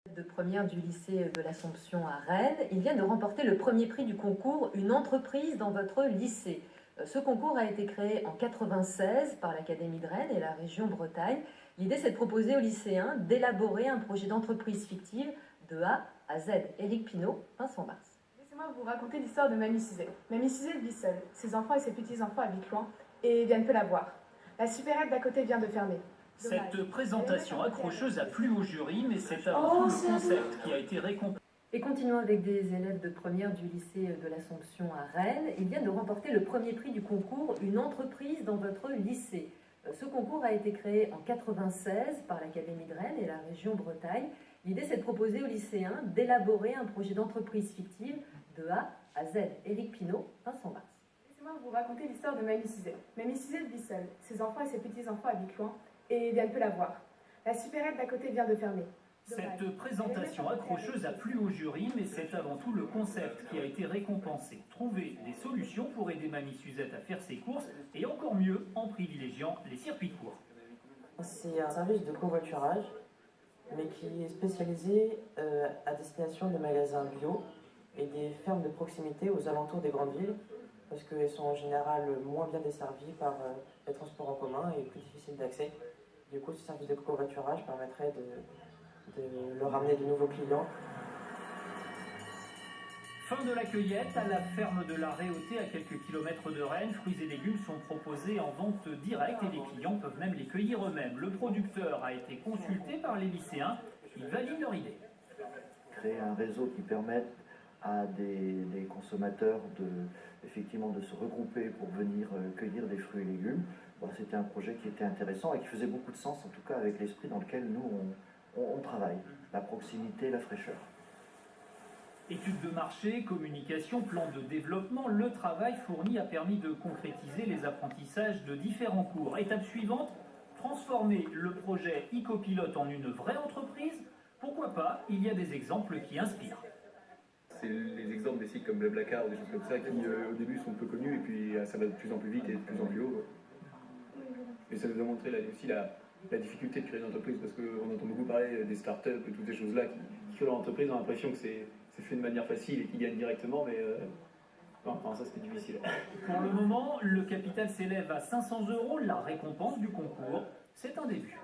De première du lycée de l'Assomption à Rennes. Il vient de remporter le premier prix du concours Une entreprise dans votre lycée. Ce concours a été créé en 1996 par l'Académie de Rennes et la région Bretagne. L'idée, c'est de proposer aux lycéens d'élaborer un projet d'entreprise fictive de A à Z. Éric Pinault, Vincent Mars. Laissez-moi vous raconter l'histoire de Mamie Suzette. Mamie Suzette vit seule. Ses enfants et ses petits-enfants habitent loin et viennent peu la voir. La supérette d'à côté vient de fermer. Cette présentation accrocheuse a plu au jury, mais c'est avant tout le concept qui a été récompensé. Et continuons avec des élèves de première du lycée de l'Assomption à Rennes. Ils viennent de remporter le premier prix du concours Une entreprise dans votre lycée. Ce concours a été créé en 1996 par l'Académie de Rennes et la région Bretagne. L'idée, c'est de proposer aux lycéens d'élaborer un projet d'entreprise fictive de A à Z. Éric Pinault, Vincent Mars. Laissez-moi vous raconter l'histoire de Mamie Suzette. Mamie Suzette vit seule. Ses enfants et ses petits-enfants habitent loin et viennent peu la voir. La supérette d'à côté vient de fermer. Cette présentation accrocheuse a plu au jury, mais c'est avant tout le concept qui a été récompensé. Trouver des solutions pour aider Mamie Suzette à faire ses courses, et encore mieux en privilégiant les circuits courts. C'est un service de covoiturage, mais qui est spécialisé à destination de magasins bio et des fermes de proximité aux alentours des grandes villes, parce qu'elles sont en général moins bien desservies par les transports en commun et plus difficiles d'accès. Du coup, ce service de covoiturage permettrait de leur amener de nouveaux clients. Fin de la cueillette à la ferme de la Réauté, à quelques kilomètres de Rennes. Fruits et légumes sont proposés en vente directe et les clients peuvent même les cueillir eux-mêmes. Le producteur a été consulté par les lycéens. Ils valident leur idée. Créer un réseau qui permette à des consommateurs effectivement de se regrouper pour venir cueillir des fruits et légumes. Bon, c'était un projet qui était intéressant et qui faisait beaucoup de sens, en tout cas avec l'esprit dans lequel nous on travaille. La proximité, la fraîcheur. Études de marché, communication, plan de développement, le travail fourni a permis de concrétiser les apprentissages de différents cours. Étape suivante, transformer le projet Ecopilote en une vraie entreprise. Pourquoi pas, il y a des exemples qui inspirent. C'est les exemples des sites comme Blablacar ou des choses comme ça qui au début sont peu connus et puis ça va de plus en plus vite et de plus en plus haut. Et ça nous a montré là aussi la difficulté de créer une entreprise parce qu'on entend beaucoup parler des startups et toutes ces choses-là qui créent leur entreprise, on a l'impression que c'est fait de manière facile et qu'ils gagnent directement, mais enfin, ça c'était difficile. Pour le moment, le capital s'élève à 500 €. La récompense du concours, c'est un début.